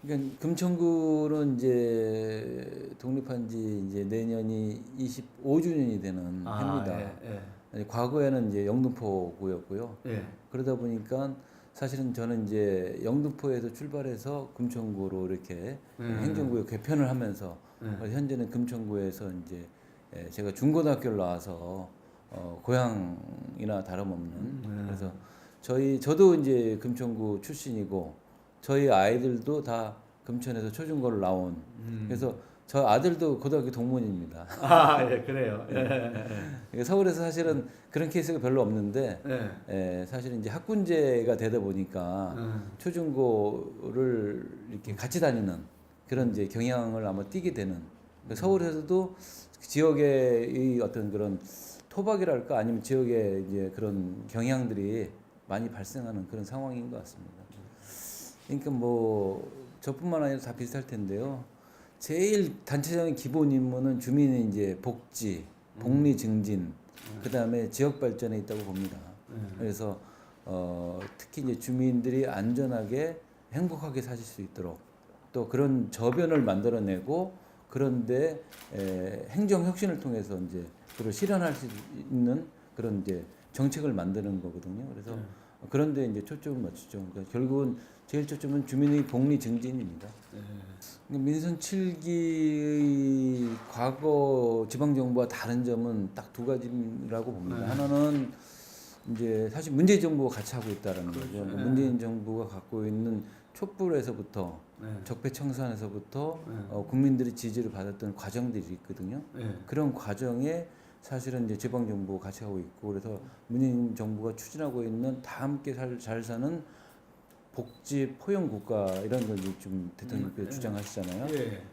그러니까 금천구는 이제 독립한 지 이제 내년이 25주년이 되는 해입니다. 과거에는 이제 영등포구였고요. 예. 그러다 보니까 사실은 저는 이제 영등포에서 출발해서 금천구로 이렇게 행정구역 개편을 하면서 현재는 금천구에서 이제 제가 중고등학교를 나와서 고향이나 다름없는 그래서 저도 이제 금천구 출신이고 저희 아이들도 다 금천에서 초중고를 나온 그래서 저 아들도 고등학교 동문입니다. 예, 그래요. 서울에서 사실은 그런 케이스가 별로 없는데 사실은 이제 학군제가 되다 보니까 초중고를 이렇게 같이 다니는 그런 이제 경향을 아마 띠게 되는 서울에서도 지역의 어떤 그런 토박이랄까 아니면 지역의 이제 그런 경향들이 많이 발생하는 그런 상황인 것 같습니다. 그러니까 뭐 저뿐만 아니라 다 비슷할 텐데요. 제일 단체적인 기본 임무는 주민의 이제 복지, 복리 증진, 그 다음에 지역 발전에 있다고 봅니다. 그래서 특히 이제 주민들이 안전하게 행복하게 사실 수 있도록 또 그런 저변을 만들어내고 그런데 행정 혁신을 통해서 이제 그걸 실현할 수 있는 그런 이제 정책을 만드는 거거든요. 그래서 그런데 이제 초점을 맞추죠. 그러니까 결국은 제일 초점은 주민의 복리 증진입니다. 민선 7기의 과거 지방정부와 다른 점은 딱 두 가지라고 봅니다. 하나는 이제 사실 문재인 정부가 같이 하고 있다라는 거죠. 문재인 정부가 갖고 있는 촛불에서부터 적폐청산에서부터 국민들의 지지를 받았던 과정들이 있거든요. 그런 과정에 사실은 이제 지방 정부가 같이 하고 있고 그래서 문재인 정부가 추진하고 있는 다 함께 잘 사는 복지 포용 국가 이런 걸 좀 대통령께서 주장하시잖아요.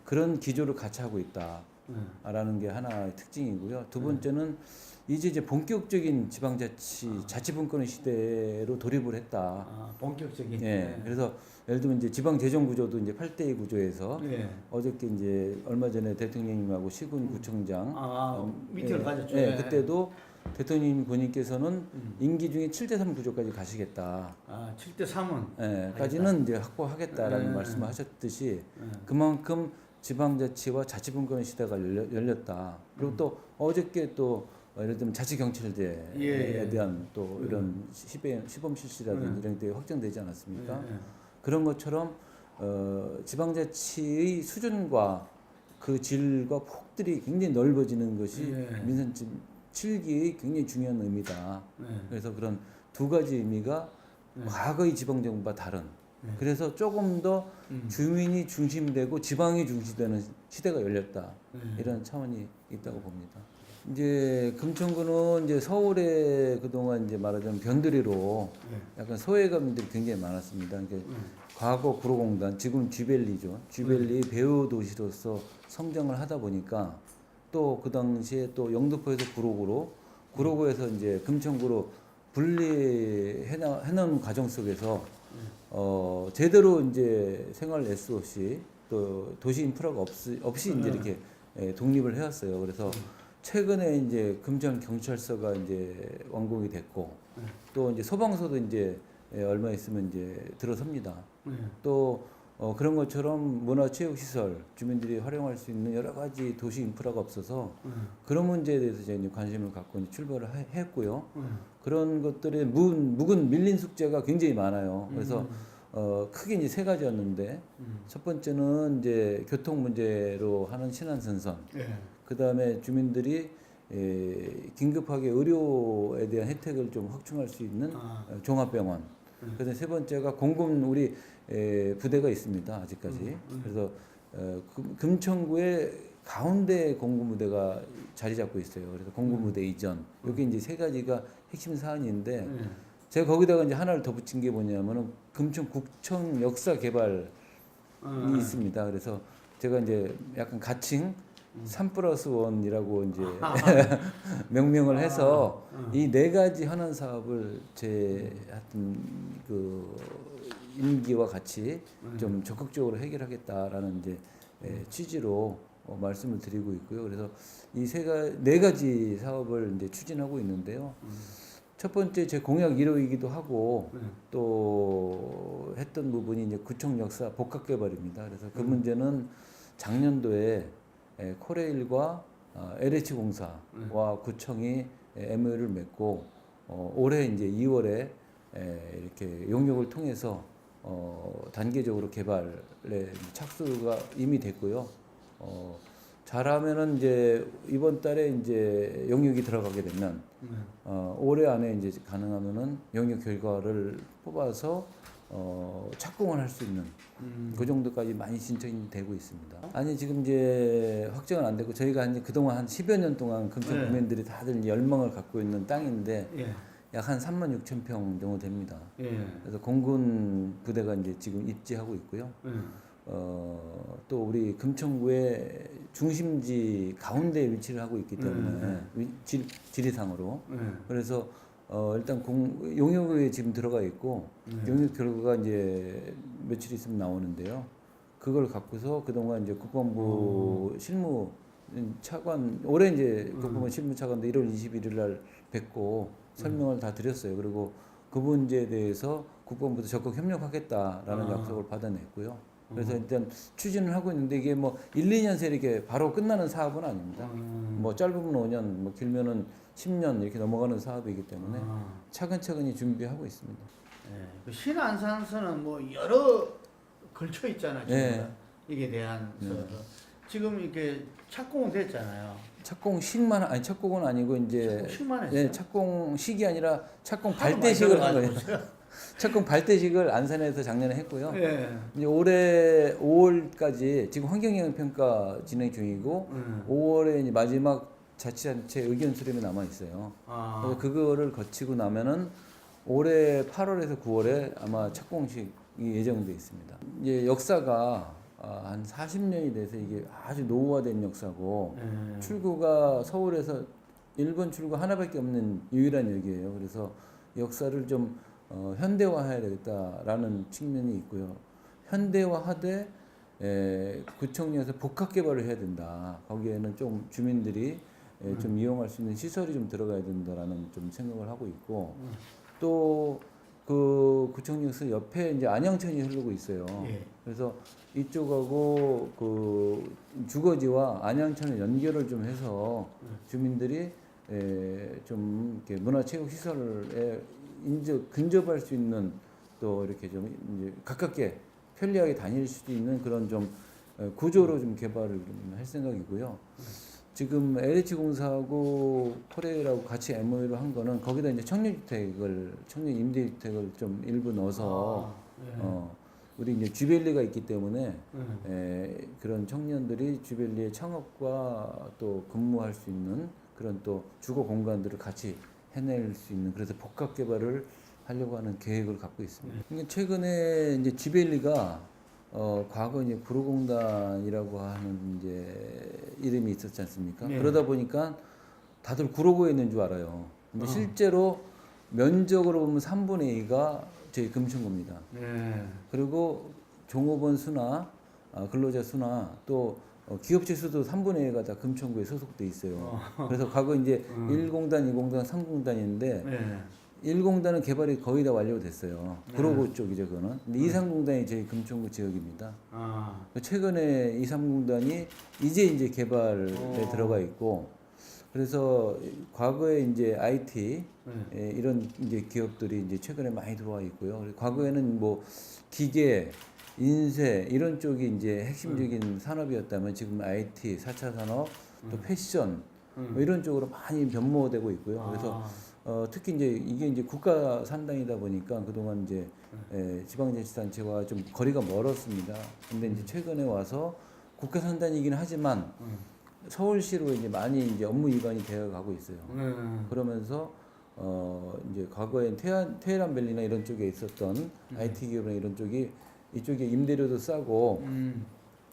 그런 기조를 같이 하고 있다라는 게 하나의 특징이고요. 두 번째는 이제 본격적인 자치분권의 시대로 돌입을 했다. 본격적인. 그래서 예를 들면 이제 지방 재정 구조도 이제 8대2 구조에서 어저께 이제 얼마 전에 대통령님하고 시군구청장 미팅을 가졌죠. 그때도 대통령 본인께서는 임기 중에 7대3 구조까지 가시겠다. 7대3은 까지는 이제 확보하겠다라는 말씀을 하셨듯이 그만큼 지방자치와 자치분권의 시대가 열렸다. 그리고 또 어저께 또 예를 들면 자치경찰제에 대한 또 이런 시범 실시라든지 이런 게 확정되지 않았습니까? 그런 것처럼 지방자치의 수준과 그 질과 폭들이 굉장히 넓어지는 것이 민선 7기의 굉장히 중요한 의미다. 그래서 그런 두 가지 의미가 과거의 지방정부와 다른 그래서 조금 더 주민이 중심되고 지방이 중심되는 시대가 열렸다. 이런 차원이 있다고 봅니다. 이제 금천구는 이제 서울에 그동안 이제 말하자면 변두리로 약간 소외감들이 굉장히 많았습니다. 그러니까 과거 구로공단, 지금 쥐벨리죠. 쥐벨리 배후 도시로서 성장을 하다 보니까 또 그 당시에 또 영등포에서 구로구에서 이제 금천구로 분리해놓은 과정 속에서 제대로 이제 생활 SOC 또 도시 인프라가 없이 이제 이렇게 독립을 해왔어요. 그래서 최근에 이제 금천 경찰서가 이제 완공이 됐고 또 이제 소방서도 이제 얼마 있으면 이제 들어섭니다. 또 그런 것처럼 문화체육시설 주민들이 활용할 수 있는 여러 가지 도시 인프라가 없어서 그런 문제에 대해서 이제 관심을 갖고 이제 출발을 했고요. 그런 것들의 묵은 밀린 숙제가 굉장히 많아요. 그래서 크게 이제 세 가지였는데 첫 번째는 이제 교통 문제로 하는 신안선선. 그 다음에 주민들이 긴급하게 의료에 대한 혜택을 좀 확충할 수 있는 종합병원. 그래서 세 번째가 공군 우리 부대가 있습니다 아직까지. 그래서 금천구의 가운데 공군부대가 자리 잡고 있어요. 그래서 공군부대 이전. 여기 이제 세 가지가 핵심 사안인데 제가 거기다가 이제 하나를 더 붙인 게 뭐냐면은 금천구청 역사 개발이 있습니다. 그래서 제가 이제 약간 가칭 3+1이라고 이제 명명을 해서 이 네 가지 현안 사업을 제 하여튼 그 임기와 같이 좀 적극적으로 해결하겠다라는 이제 취지로 말씀을 드리고 있고요. 그래서 이 네 가지 사업을 이제 추진하고 있는데요. 첫 번째 제 공약 1호이기도 하고 네. 또 했던 부분이 이제 구청 역사 복합 개발입니다. 그래서 그 문제는 작년도에 코레일과 LH 공사와 구청이 MOU를 맺고 올해 이제 2월에 이렇게 용역을 통해서 단계적으로 개발에 착수가 이미 됐고요. 잘하면은 이제 이번 달에 이제 용역이 들어가게 되면 올해 안에 이제 가능하면은 용역 결과를 뽑아서 착공을 할 수 있는 그 정도까지 많이 진척이 되고 있습니다. 아니 지금 이제 확정은 안 되고 저희가 이제 그동안 한 10여 년 동안 금천 네. 구민들이 다들 열망을 갖고 있는 땅인데 예. 약 한 36,000평 정도 됩니다. 예. 그래서 공군 부대가 이제 지금 입지하고 있고요. 예. 또 우리 금천구의 중심지 가운데에 위치를 하고 있기 때문에 지리상으로 그래서 일단 용역에 지금 들어가 있고 용역 결과가 이제 며칠 있으면 나오는데요. 그걸 갖고서 그동안 이제 국방부 실무 차관 올해 이제 국방부 실무 차관도 1월 21일 날 뵙고 설명을 다 드렸어요. 그리고 그 문제에 대해서 국방부도 적극 협력하겠다라는 약속을 받아냈고요. 그래서 일단 추진을 하고 있는데 이게 뭐 1, 2년 새 이렇게 바로 끝나는 사업은 아닙니다. 뭐 짧으면 5년, 뭐 길면은 10년 이렇게 넘어가는 사업이기 때문에 차근차근히 준비하고 있습니다. 예. 그 신안산서는 뭐 여러 걸쳐 있잖아요. 네. 이게 대한 지금 이렇게 착공은 됐잖아요. 착공식만 아니 착공은 아니고 이제 착공식만 했어요? 착공식이 아니라 착공 하도 발대식을 한 많이 거예요. 들어가지고 착공 발대식을 안산에서 작년에 했고요. 예. 이제 올해 5월까지 지금 환경영향 평가 진행 중이고 5월에 이제 마지막 자치단체 의견 수렴이 남아 있어요. 그래서 그거를 거치고 나면은 올해 8월에서 9월에 아마 착공식이 예정돼 있습니다. 이제 역사가 한 40년이 돼서 이게 아주 노후화된 역사고 출구가 서울에서 1번 출구 하나밖에 없는 유일한 역이에요. 그래서 역사를 좀 현대화해야 되겠다라는 측면이 있고요. 현대화하되 구청에서 복합 개발을 해야 된다. 거기에는 좀 주민들이 좀 이용할 수 있는 시설이 좀 들어가야 된다라는 좀 생각을 하고 있고 또 그 구청역에서 옆에 이제 안양천이 흐르고 있어요. 예. 그래서 이쪽하고 그 주거지와 안양천을 연결을 좀 해서 주민들이 좀 이렇게 문화체육 시설에 근접할 수 있는 또 이렇게 좀 이제 가깝게 편리하게 다닐 수 있는 그런 좀 구조로 좀 개발을 좀 할 생각이고요. 지금 LH 공사하고 코레일하고 같이 MOU를 한 거는 거기다 이제 청년 임대주택을 좀 일부 넣어서 우리 이제 쥐밸리가 있기 때문에 그런 청년들이 쥐밸리의 창업과 또 근무할 수 있는 그런 또 주거 공간들을 같이 해낼 수 있는 그래서 복합 개발을 하려고 하는 계획을 갖고 있습니다. 그러니까 최근에 이제 쥐밸리가 과거 이제 구로공단이라고 하는 이제 이름이 있었지 않습니까? 네. 그러다 보니까 다들 구로구에 있는 줄 알아요. 근데 실제로 면적으로 보면 3분의 2가 저희 금천구입니다. 네. 그리고 종업원 수나 근로자 수나 또 기업체 수도 3분의 1가 다 금천구에 소속돼 있어요. 그래서 과거 이제 1공단, 2공단, 3공단인데 네. 1공단은 개발이 거의 다 완료됐어요. 구로구 쪽이죠, 그거는. 근데 2, 3공단이 저희 금천구 지역입니다. 최근에 2, 3공단이 이제 개발에 들어가 있고, 그래서 과거에 이제 IT 이런 이제 기업들이 이제 최근에 많이 들어와 있고요. 과거에는 뭐 기계, 인쇄 이런 쪽이 이제 핵심적인 산업이었다면 지금 IT, 4차 산업, 또 패션 뭐 이런 쪽으로 많이 변모되고 있고요. 그래서 특히 이제 이게 이제 국가 산단이다 보니까 그동안 이제 지방자치단체와 좀 거리가 멀었습니다. 근데 이제 최근에 와서 국가 산단이긴 하지만 서울시로 이제 많이 이제 업무 이관이 되어 가고 있어요. 그러면서 이제 과거엔 테헤란밸리나 이런 쪽에 있었던 IT 기업이나 이런 쪽이 이쪽에 임대료도 싸고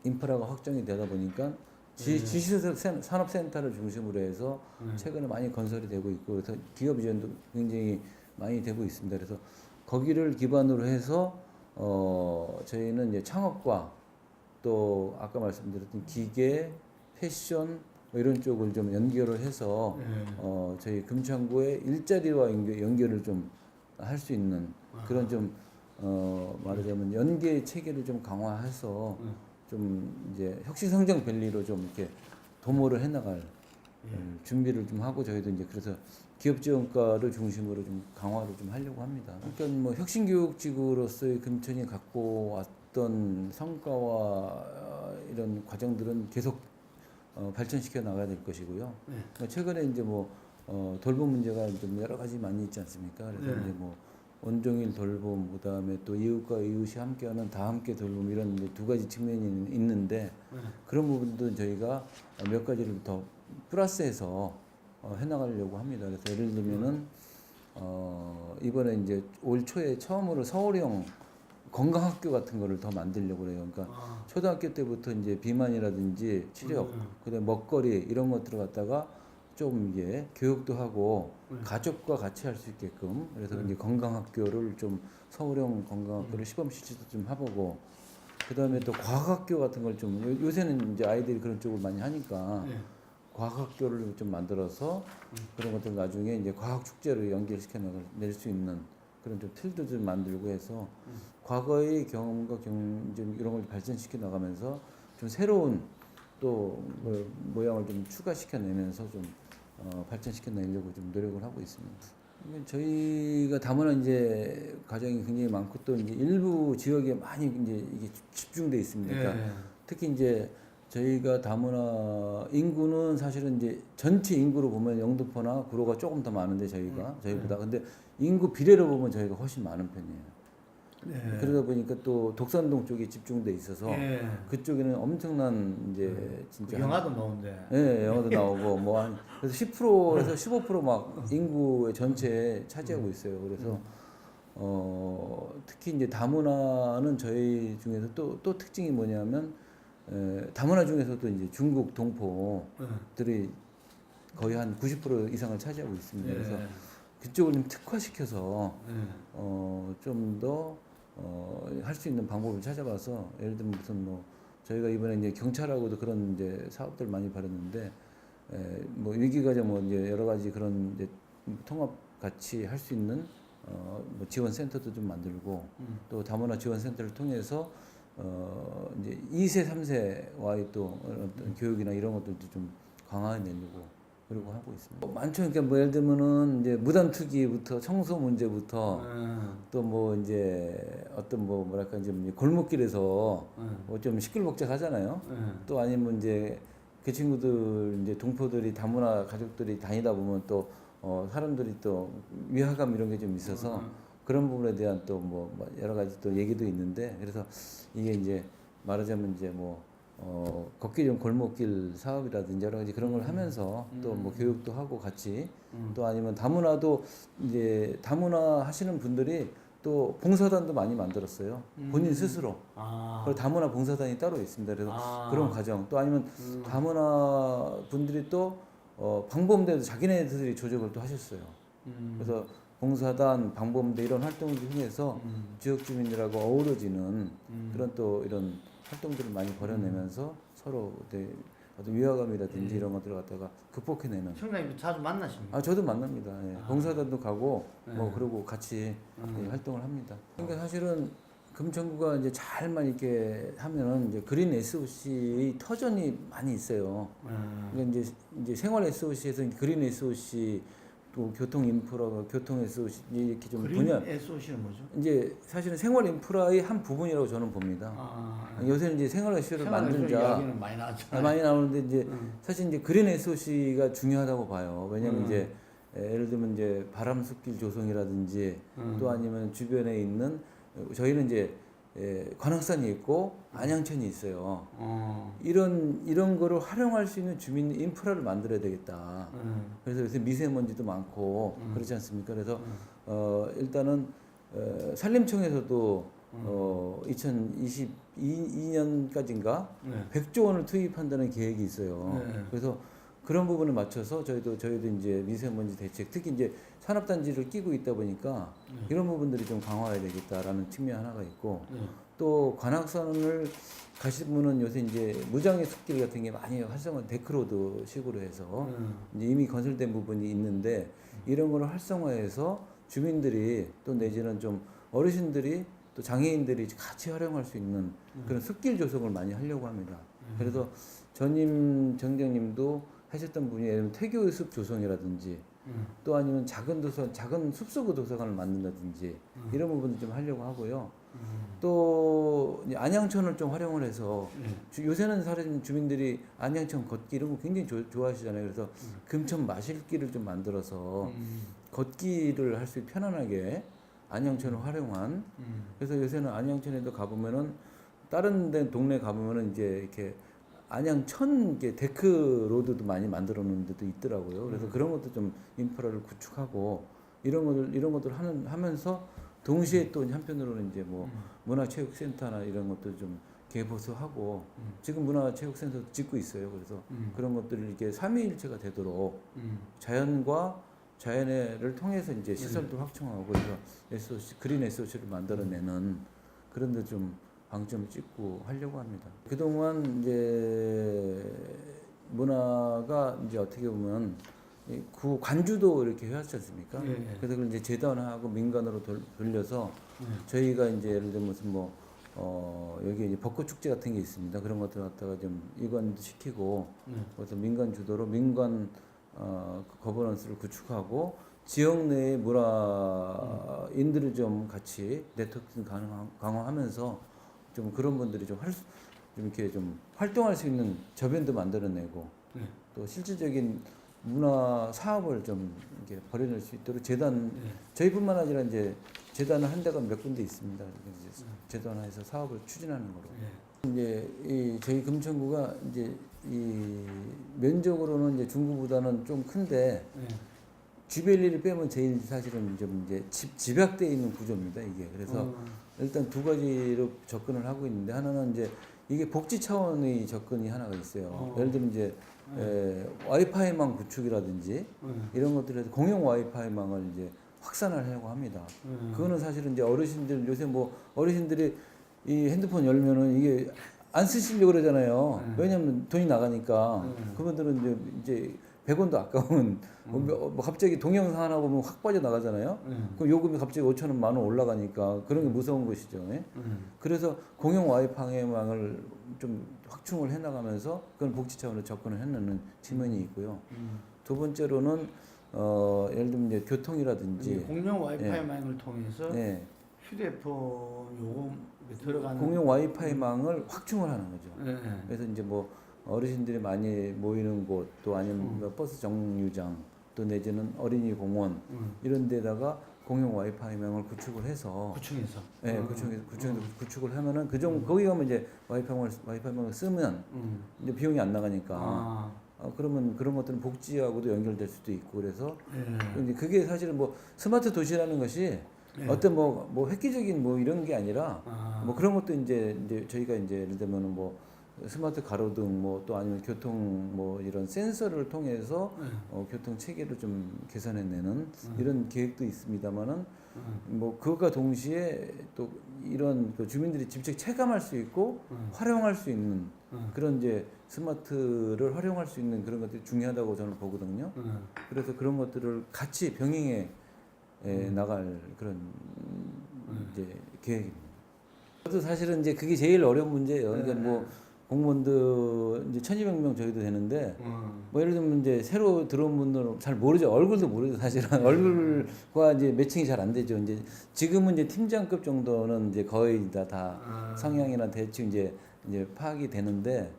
인프라가 확정이 되다 보니까 지시설 산업센터를 중심으로 해서 최근에 많이 건설이 되고 있고 그래서 기업 이전도 굉장히 많이 되고 있습니다. 그래서 거기를 기반으로 해서 저희는 이제 창업과 또 아까 말씀드렸던 기계, 패션, 뭐 이런 쪽을 좀 연결을 해서 저희 금창구의 일자리와 연결을 좀 할 수 있는 그런 좀 말하자면 연계 체계를 좀 강화해서 좀 이제 혁신성장 밸리로 좀 이렇게 도모를 해나갈 준비를 좀 하고 저희도 이제 그래서 기업지원과를 중심으로 좀 강화를 좀 하려고 합니다. 그러니까 뭐 혁신교육지구로서의 금천이 갖고 왔던 성과와 이런 과정들은 계속 발전시켜 나가야 될 것이고요. 최근에 이제 뭐 돌봄 문제가 좀 여러 가지 많이 있지 않습니까? 그래서 이제 뭐 온종일 돌봄, 그다음에 또 이웃과 이웃이 함께하는 다 함께 돌봄 이런 이제 두 가지 측면이 있는데 그런 부분도 저희가 몇 가지를 더 플러스해서 해나가려고 합니다. 그래서 예를 들면은 이번에 이제 올 초에 처음으로 서울형 건강학교 같은 거를 더 만들려고 그래요. 그러니까 초등학교 때부터 이제 비만이라든지 치력, 그다음에 먹거리 이런 것들을 갖다가 좀 이게 교육도 하고 가족과 같이 할 수 있게끔 그래서 이제 건강학교를 좀 서울형 건강학교를 시범 실시도 좀 해보고 그다음에 또 과학학교 같은 걸 좀 요새는 이제 아이들이 그런 쪽을 많이 하니까 과학학교를 좀 만들어서 그런 것들 나중에 이제 과학 축제로 연결시켜 낼 수 있는 그런 좀 틀도 좀 만들고 해서 과거의 경험과 좀 이런 걸 발전시켜 나가면서 좀 새로운 또 모양을 좀 추가시켜 내면서 좀 발전시켜 내려고 좀 노력을 하고 있습니다. 저희가 다문화 이제 가정이 굉장히 많고 또 이제 일부 지역에 많이 이제 이게 집중돼 있습니다. 그러니까 특히 이제 저희가 다문화 인구는 사실은 이제 전체 인구로 보면 영등포나 구로가 조금 더 많은데 저희보다 근데 인구 비례로 보면 저희가 훨씬 많은 편이에요. 그러다 보니까 또 독산동 쪽에 집중돼 있어서 그쪽에는 엄청난 이제 진짜 영화도 나오는데. 예, 영화도 나오고 뭐 한 그래서 10%에서 15%막 인구의 전체에 차지하고 있어요. 그래서 특히 이제 다문화는 저희 중에서 또 특징이 뭐냐면 다문화 중에서도 이제 중국 동포들이 거의 한 90% 이상을 차지하고 있습니다. 그래서 그쪽을 좀 특화시켜서 좀 더 할 수 있는 방법을 찾아봐서 예를 들면 무슨 뭐 저희가 이번에 이제 경찰하고도 그런 이제 사업들 많이 벌였는데 뭐 위기과정 뭐 이제 여러 가지 그런 이제 통합 같이 할 수 있는 뭐 지원 센터도 좀 만들고 또 다문화 지원 센터를 통해서 이제 2세, 3세와의 또 어떤 교육이나 이런 것들도 좀 강화해 내려고 그러고 하고 있습니다. 많죠. 그러니까 뭐 예를 들면은 이제 무단 투기부터 청소 문제부터 또 뭐 이제 어떤 뭐 뭐랄까 이제 골목길에서 뭐 좀 시끌벅적하잖아요. 또 아니면 이제 그 친구들 이제 동포들이 다문화 가족들이 다니다 보면 또 사람들이 또 위화감 이런 게 좀 있어서 그런 부분에 대한 또 뭐 여러 가지 또 얘기도 있는데 그래서 이게 이제 말하자면 이제 뭐 걷기 좀 골목길 사업이라든지 여러 가지 그런 걸 하면서 또 뭐 교육도 하고 같이 또 아니면 다문화도 이제 다문화 하시는 분들이 또 봉사단도 많이 만들었어요. 본인 스스로. 그리고 다문화 봉사단이 따로 있습니다. 그래서 그런 과정 또 아니면 다문화 분들이 또 방범대도 자기네들이 조직을 또 하셨어요. 그래서 봉사단, 방범대 이런 활동을 통해서 지역 주민들하고 어우러지는 그런 또 이런 활동들을 많이 벌여내면서 서로 어떤 위화감이라든지 이런 것들을 갖다가 극복해내는. 청장님도 자주 만나십니까? 아 저도 만납니다. 예. 봉사단도 가고 뭐 그러고 같이 활동을 합니다. 그러니까 사실은 금천구가 이제 잘만 이렇게 하면은 이제 그린 SOC 터전이 많이 있어요. 그러니까 이제 생활 SOC에서 그린 SOC 또 교통 인프라가 교통 SOC 이렇게 좀 분야 SOC는 뭐죠? 이제 사실은 생활 인프라의 한 부분이라고 저는 봅니다. 요새는 이제 생활 SOC를 만들자 이야기는 많이 나왔잖아요. 많이 나오는데 이제 사실 이제 그린 SOC가 중요하다고 봐요. 왜냐면 이제 예를 들면 이제 바람 숲길 조성이라든지 또 아니면 주변에 있는 저희는 이제 관악산이 있고 안양천이 있어요. 이런 거를 활용할 수 있는 주민 인프라를 만들어야 되겠다. 그래서 요새 미세먼지도 많고 그렇지 않습니까? 그래서 일단은 산림청에서도 2022년까지인가 100조 원을 투입한다는 계획이 있어요. 그래서 그런 부분을 맞춰서 저희도 이제 미세먼지 대책, 특히 이제 산업단지를 끼고 있다 보니까 이런 부분들이 좀 강화해야 되겠다라는 측면 하나가 있고 또 관악산을 가시는 분은 요새 이제 무장의 숲길 같은 게 많이 활성화 데크로드 식으로 해서 이제 이미 건설된 부분이 있는데 이런 거를 활성화해서 주민들이 또 내지는 좀 어르신들이 또 장애인들이 같이 활용할 수 있는 그런 숲길 조성을 많이 하려고 합니다. 그래서 전임 정장님도 하셨던 분이 예를 들면 퇴교의 숲 조성이라든지 또 아니면 작은 숲속 도서관을 만든다든지 이런 부분을 좀 하려고 하고요. 또 이제 안양천을 좀 활용을 해서 요새는 사실 주민들이 안양천 걷기 이런 거 굉장히 좋아하시잖아요. 그래서 금천 마실길을 좀 만들어서 걷기를 할 수 있게 편안하게 안양천을 활용한 그래서 요새는 안양천에도 가보면은 다른 데 동네 가보면은 이제 이렇게 안양천 이게 데크 로드도 많이 만들어 놓은 데도 있더라고요. 그래서 그런 것도 좀 인프라를 구축하고 이런 것들 하면서 동시에 또 한편으로는 이제 뭐 문화체육센터나 이런 것도 좀 개보수하고 지금 문화체육센터도 짓고 있어요. 그래서 그런 것들을 이렇게 삼위일체가 되도록 자연을 통해서 이제 시설도 확충하고 그래서 그린 SOC를 만들어내는 그런 데 좀 방점을 찍고 하려고 합니다. 그동안 이제 문화가 이제 어떻게 보면 구 관주도 이렇게 해왔지 않습니까? 그래서 그걸 이제 재단하고 민간으로 돌려서 저희가 이제 예를 들면 무슨 여기 이제 벚꽃 축제 같은 게 있습니다. 그런 것들 갖다가 좀 이관도 시키고 그래서 민간 주도로 민간 거버넌스를 구축하고 지역 내의 문화인들을 좀 같이 네트워킹 강화하면서 좀 그런 분들이 좀 이렇게 좀 활동할 수 있는 저변도 만들어내고 또 실질적인 문화 사업을 좀 이렇게 벌여낼 수 있도록 저희뿐만 아니라 이제 재단을 한 데가 몇 군데 있습니다. 이제 재단화해서 사업을 추진하는 거로. 이제 저희 금천구가 이제 이 면적으로는 이제 중구보다는 좀 큰데 쥐벨리를 빼면 제일 사실은 좀 이제 집약되어 있는 구조입니다. 이게 그래서 일단 두 가지로 접근을 하고 있는데 하나는 이제 이게 복지 차원의 접근이 하나가 있어요. 예를 들면 이제 와이파이망 구축이라든지 이런 것들에서 공용 와이파이망을 이제 확산을 하려고 합니다. 그거는 사실은 이제 어르신들 요새 뭐 어르신들이 이 핸드폰 열면은 이게 안 쓰시려고 그러잖아요. 왜냐면 돈이 나가니까. 그분들은 이제 100원도 아까운 뭐 갑자기 동영상 하나 보면 확 빠져나가잖아요. 그럼 요금이 갑자기 5,000원, 10,000원 올라가니까 그런 게 무서운 것이죠. 그래서 공용 와이파이망을 좀 확충을 해나가면서 그건 복지 차원으로 접근을 해내는 측면이 있고요. 두 번째로는 예를 들면 이제 교통이라든지 공용 와이파이망을 통해서 휴대폰 요금 들어가는 공용 와이파이망을 확충을 하는 거죠. 그래서 이제 뭐 어르신들이 많이 모이는 곳, 또 아니면 버스 정류장, 또 내지는 어린이 공원 이런 데다가 공용 와이파이망을 구축을 해서 구축을 하면은 거기 가면 이제 와이파이망을 쓰면 이제 비용이 안 나가니까 그러면 그런 것들은 복지하고도 연결될 수도 있고 그래서 이제 그게 사실은 뭐 스마트 도시라는 것이 어떤 뭐 획기적인 뭐 이런 게 아니라 뭐 그런 것도 이제 저희가 이제 예를 들면은 뭐 스마트 가로등 뭐 또 아니면 교통 뭐 이런 센서를 통해서 교통 체계를 좀 개선해내는 이런 계획도 있습니다만은 뭐 그것과 동시에 또 이런 그 주민들이 직접 체감할 수 있고 활용할 수 있는 그런 이제 스마트를 활용할 수 있는 그런 것들이 중요하다고 저는 보거든요. 그래서 그런 것들을 같이 병행해 나갈 그런 이제 계획입니다. 저도 사실은 이제 그게 제일 어려운 문제예요. 그러니까 뭐 공무원들 이제 1,200명 저희도 되는데 뭐 예를 들면 이제 새로 들어온 분들은 잘 모르죠. 얼굴도 모르죠. 사실은 얼굴과 이제 매칭이 잘 안 되죠. 이제 지금은 이제 팀장급 정도는 이제 거의 다 성향이나 대충 이제 파악이 되는데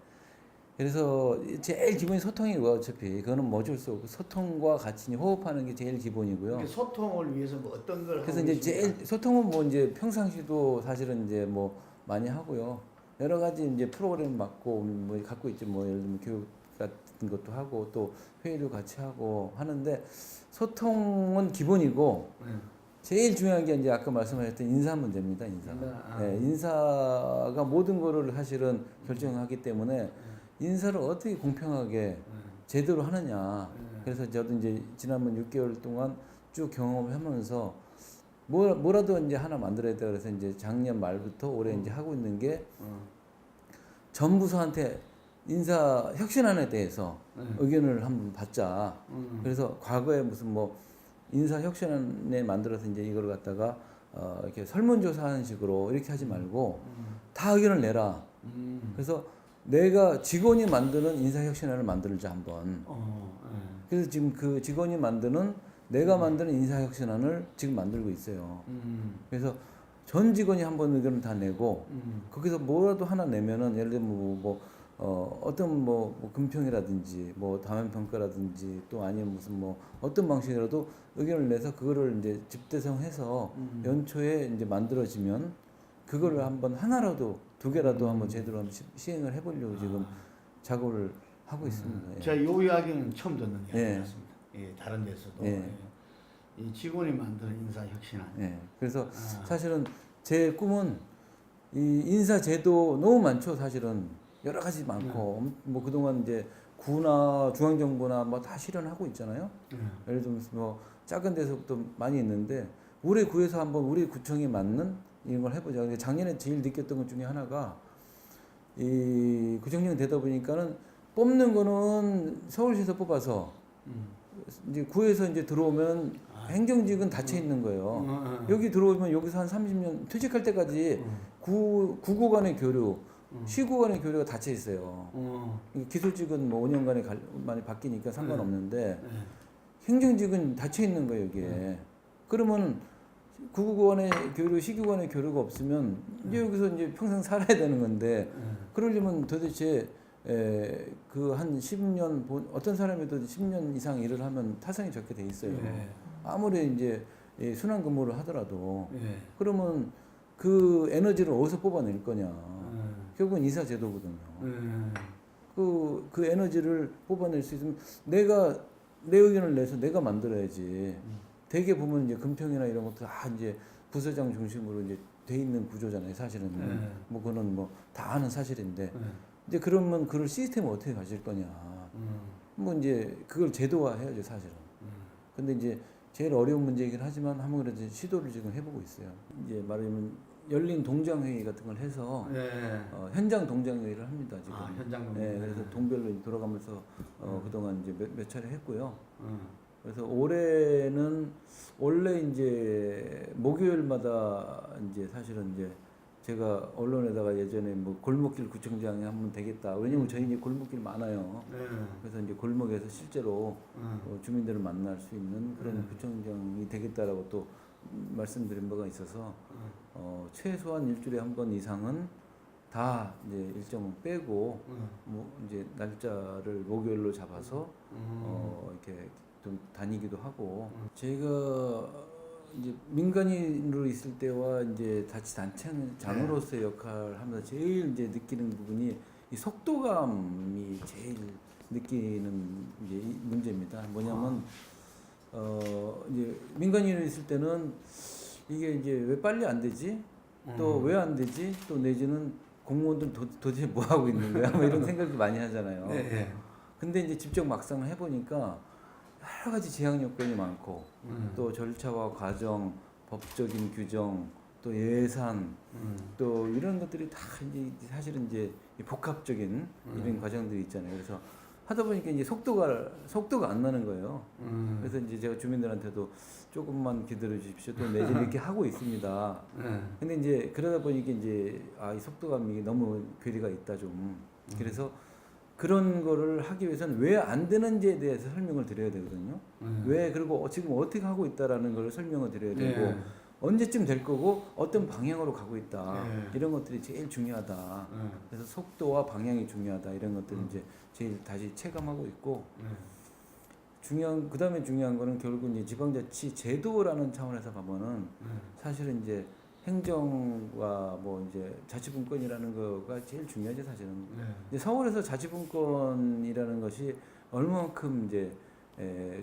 그래서 제일 기본이 소통이고요. 어차피 그거는 뭐 어쩔 수 없고 소통과 같이 호흡하는 게 제일 기본이고요. 소통을 위해서 뭐 어떤 걸 그래서 하고 이제 있습니까? 제일 소통은 뭐 이제 평상시도 사실은 이제 뭐 많이 하고요. 여러 가지 이제 프로그램 맡고 뭐 갖고 있죠. 뭐 예를 들면 교육 같은 것도 하고 또 회의도 같이 하고 하는데 소통은 기본이고 제일 중요한 게 이제 아까 말씀하셨던 인사 문제입니다. 인사가 모든 거를 사실은 결정하기 때문에 인사를 어떻게 공평하게 제대로 하느냐. 그래서 저도 이제 지난번 6개월 동안 쭉 경험을 하면서 뭐라도 이제 하나 만들어야 돼. 그래서 이제 작년 말부터 올해 이제 하고 있는 게 전 부서한테 인사 혁신안에 대해서 네. 의견을 한번 받자. 음. 그래서 과거에 무슨 뭐 인사 혁신안에 만들어서 이제 이걸 갖다가 이렇게 설문조사하는 식으로 이렇게 하지 말고 다 의견을 내라. 그래서 내가 직원이 만드는 인사 혁신안을 만들자 한번. 네. 그래서 지금 그 직원이 만드는 내가 만드는 인사 혁신안을 지금 만들고 있어요. 그래서 전 직원이 한번 의견을 다 내고 거기서 뭐라도 하나 내면은 예를 들면 어떤 금평이라든지 뭐 다면 평가라든지 또 아니면 무슨 뭐 어떤 방식이라도 의견을 내서 그거를 이제 집대성해서 연초에 이제 만들어지면 그거를 한번 하나라도 두 개라도 한번 제대로 한번 시행을 해보려고 지금 작업을 하고 있습니다. 예. 제가 요 이야기는 처음 듣는 예. 이야기였습니다. 예, 다른 데서도 예. 이 직원이 만드는 인사 혁신안. 예. 그래서 사실은 제 꿈은 이 인사 제도 너무 많죠. 사실은 여러 가지 많고 뭐 그동안 이제 구나 중앙정부나 뭐 다 실현하고 있잖아요. 예를 들면 뭐 작은 데서부터 많이 있는데 우리 구에서 한번 우리 구청에 맞는 이런 걸 해보자. 근데 작년에 제일 느꼈던 것 중에 하나가 이 구청장 되다 보니까는 뽑는 거는 서울시에서 뽑아서 이제 구에서 이제 들어오면 행정직은 닫혀 있는 거예요. 여기 들어오면 여기서 한 30년 퇴직할 때까지 구구 간의 교류, 시구 간의 교류가 닫혀 있어요. 기술직은 뭐 5년간에 많이 바뀌니까 상관없는데 행정직은 닫혀 있는 거예요, 여기에. 그러면 구구 간의 교류, 시구 간의 교류가 없으면 이제 여기서 이제 평생 살아야 되는 건데 그러려면 도대체 그 한 10년 어떤 사람에도 10년 이상 일을 하면 타성이 적게 돼 있어요. 아무리 이제 순환 근무를 하더라도 그러면 그 에너지를 어디서 뽑아낼 거냐? 결국은 인사 제도거든요. 그 에너지를 뽑아낼 수 있으면 내가 내 의견을 내서 내가 만들어야지. 대개 보면 이제 금평이나 이런 것도 다 이제 부서장 중심으로 이제 돼 있는 구조잖아요. 사실은 뭐 그거는 뭐 다 아는 사실인데. 이제 그러면 그걸 시스템을 어떻게 가질 거냐. 뭐 이제 그걸 제도화해야죠, 사실은. 근데 이제 제일 어려운 문제이긴 하지만 한번 그래도 시도를 지금 해보고 있어요. 이제 말하자면 열린 동장회의 같은 걸 해서 현장 동장회의를 합니다, 지금. 현장 동장회의. 그래서 동별로 돌아가면서 그동안 이제 몇 차례 했고요. 그래서 올해는 원래 이제 목요일마다 이제 사실은 이제 제가 언론에다가 예전에 뭐 골목길 구청장이 하면 되겠다. 왜냐면 저희 이제 골목길 많아요. 그래서 이제 골목에서 실제로 주민들을 만날 수 있는 그런 구청장이 되겠다라고 또 말씀드린 바가 있어서 최소한 일주일에 한 번 이상은 다 이제 일정 빼고 뭐 이제 날짜를 목요일로 잡아서 이렇게 좀 다니기도 하고 제가 이제 민간인으로 있을 때와 이제 자치단체장으로서의 역할을 하면서 제일 이제 느끼는 부분이 이 속도감이 제일 느끼는 이제 이 문제입니다. 뭐냐면 이제 민간인으로 있을 때는 이게 이제 왜 빨리 안 되지? 또 왜 안 되지? 또 내지는 공무원들 도대체 뭐 하고 있는 거야? 뭐 이런 생각을 많이 하잖아요. 근데 이제 직접 막상 해보니까 여러 가지 제약 요건이 많고 또 절차와 과정, 법적인 규정, 또 예산, 또 이런 것들이 다 이제 사실은 이제 복합적인 이런 과정들이 있잖아요. 그래서 하다 보니까 이제 속도가 안 나는 거예요. 그래서 이제 제가 주민들한테도 조금만 기다려 주십시오. 또 내지는 이렇게 하고 있습니다. 근데 이제 그러다 보니까 이제 이 속도감이 너무 괴리가 있다 좀. 그래서 그런 거를 하기 위해서는 왜 안 되는지에 대해서 설명을 드려야 되거든요. 왜 그리고 지금 어떻게 하고 있다라는 걸 설명을 드려야 되고 언제쯤 될 거고 어떤 방향으로 가고 있다. 이런 것들이 제일 중요하다. 그래서 속도와 방향이 중요하다. 이런 것들을 이제 제일 다시 체감하고 있고 그다음에 중요한 거는 결국 이제 지방자치 제도라는 차원에서 보면은 사실은 이제 행정과 뭐 이제 자치분권이라는 거가 제일 중요하죠, 사실은. 이제 서울에서 자치분권이라는 것이 얼마만큼 이제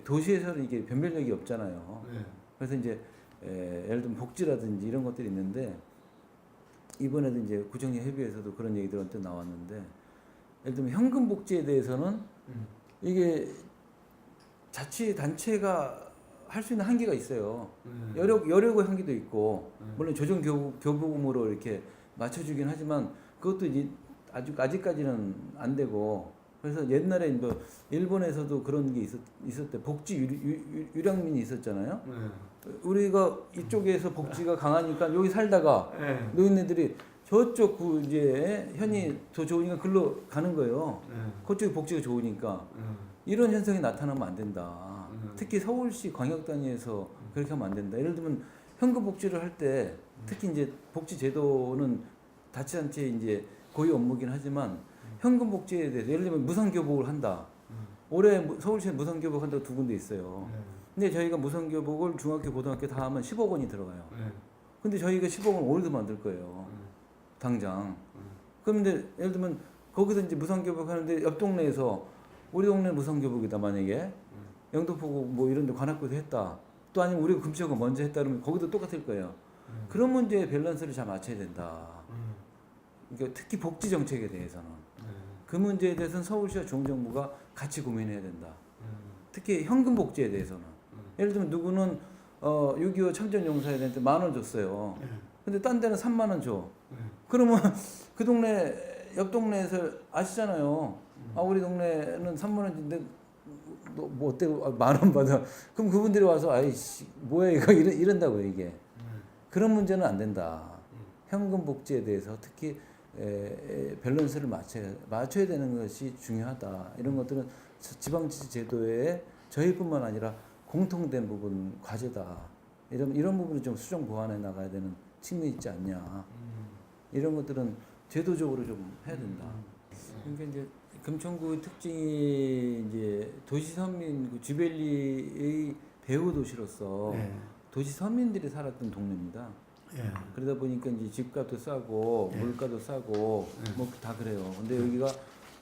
도시에서는 이게 변별력이 없잖아요. 그래서 이제 예를 들면 복지라든지 이런 것들이 있는데 이번에도 이제 구청장 협의회에서도 그런 얘기들이 언뜻 나왔는데 예를 들면 현금 복지에 대해서는 이게 자치단체가 할 수 있는 한계가 있어요. 여력의 한계도 있고 물론 조정 교부금으로 이렇게 맞춰주긴 하지만 그것도 이제 아직까지는 안 되고 그래서 옛날에 뭐 일본에서도 그런 게 있었대. 복지 유량민이 있었잖아요. 우리가 이쪽에서 복지가 강하니까 여기 살다가 노인네들이 저쪽 그 이제 현이 더 좋으니까 글로 가는 거예요. 그쪽이 복지가 좋으니까 이런 현상이 나타나면 안 된다. 특히 서울시 광역 단위에서 그렇게 하면 안 된다. 예를 들면 현금 복지를 할 때 특히 이제 복지 제도는 자치단체 이제 고유 업무긴 하지만 현금 복지에 대해서 예를 들면 무상교복을 한다. 올해 서울시에 무상교복 한다고 2군데 있어요. 근데 저희가 무상교복을 중학교, 고등학교 다 하면 10억 원이 들어가요. 근데 저희가 10억 원 올해도 만들 거예요. 당장. 그런데 예를 들면 거기서 이제 무상교복 하는데 옆 동네에서 우리 동네 무상교복이다 만약에 영등포구 뭐 이런 데 관악구에서 했다. 또 아니면 우리가 금치구가 먼저 했다 그러면 거기도 똑같을 거예요. 그런 문제의 밸런스를 잘 맞춰야 된다. 그러니까 특히 복지 정책에 대해서는 그 문제에 대해서는 서울시와 중정부가 같이 고민해야 된다. 특히 현금 복지에 대해서는 예를 들면 누구는 6.25 참전용사에 대해서 10,000원 줬어요. 근데 딴 데는 30,000원 줘. 그러면 그 동네 옆 동네에서 아시잖아요. 아 우리 동네는 30,000원인데 뭐 어때 10,000원 받아. 그럼 그분들이 와서 아이씨 뭐야 이거 이런다고요 이게. 그런 문제는 안 된다. 현금 복지에 대해서 특히 밸런스를 맞춰야 되는 것이 중요하다. 이런 것들은 지방자치 제도에 저희뿐만 아니라 공통된 부분 과제다. 이런 부분을 좀 수정 보완해 나가야 되는 측면이 있지 않냐. 이런 것들은 제도적으로 좀 해야 된다. 그러니까 이제 금천구의 특징이 이제 도시 서민 주벨리의 배후 도시로서 도시 서민들이 살았던 동네입니다. 그러다 보니까 이제 집값도 싸고 물가도 싸고 뭐 다 그래요. 근데 여기가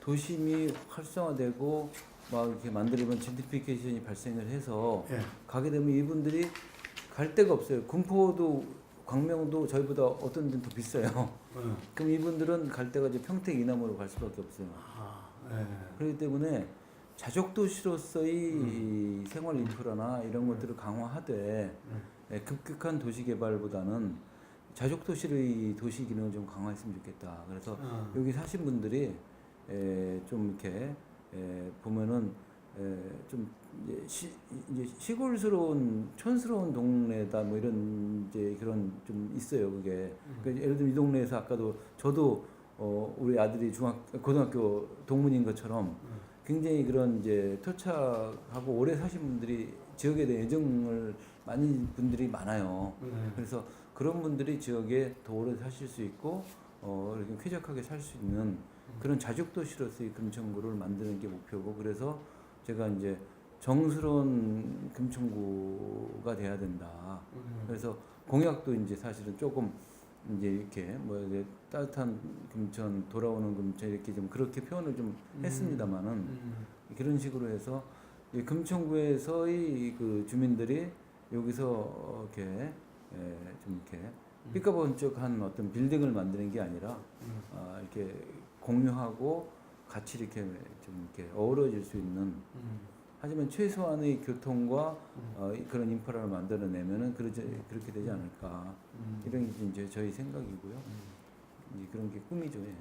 도심이 활성화되고 막 이렇게 만들면 젠트리피케이션이 발생을 해서 가게 되면 이분들이 갈 데가 없어요. 군포도 광명도 저희보다 어떤 데는 더 비싸요. 그럼 이분들은 갈 데가 이제 평택 이남으로 갈 수밖에 없어요. 그렇기 때문에 자족도시로서의 생활 인프라나 이런 것들을 강화하되 급격한 도시 개발보다는 자족도시의 도시 기능을 좀 강화했으면 좋겠다. 그래서 여기 사신 분들이 좀 이렇게 보면은 좀 이제 시골스러운 촌스러운 동네다 뭐 이런 이제 그런 좀 있어요. 그게 그러니까 예를 들면 이 동네에서 아까도 저도 우리 아들이 고등학교 동문인 것처럼 굉장히 그런 이제 토착하고 오래 사신 분들이 지역에 대해 애정을 많은 분들이 많아요. 그래서 그런 분들이 지역에 더 오래 사실 수 있고 이렇게 쾌적하게 살 수 있는 그런 자족도시로서의 금천구를 만드는 게 목표고 그래서 제가 이제 정스러운 금천구가 돼야 된다. 그래서 공약도 이제 사실은 조금 이제 이렇게 뭐 이제 따뜻한 금천 돌아오는 금천 이렇게 좀 그렇게 표현을 좀 했습니다만은 그런 식으로 해서 이 금천구에서의 그 주민들이 여기서 이렇게 좀 이렇게 삐까번쩍한 어떤 빌딩을 만드는 게 아니라 이렇게 공유하고 같이 이렇게 좀 이렇게 어우러질 수 있는 하지만 최소한의 교통과 그런 인프라를 만들어내면은 그렇게 되지 않을까 이런 게 이제 저희 생각이고요. 이제 그런 게 꿈이죠. 예.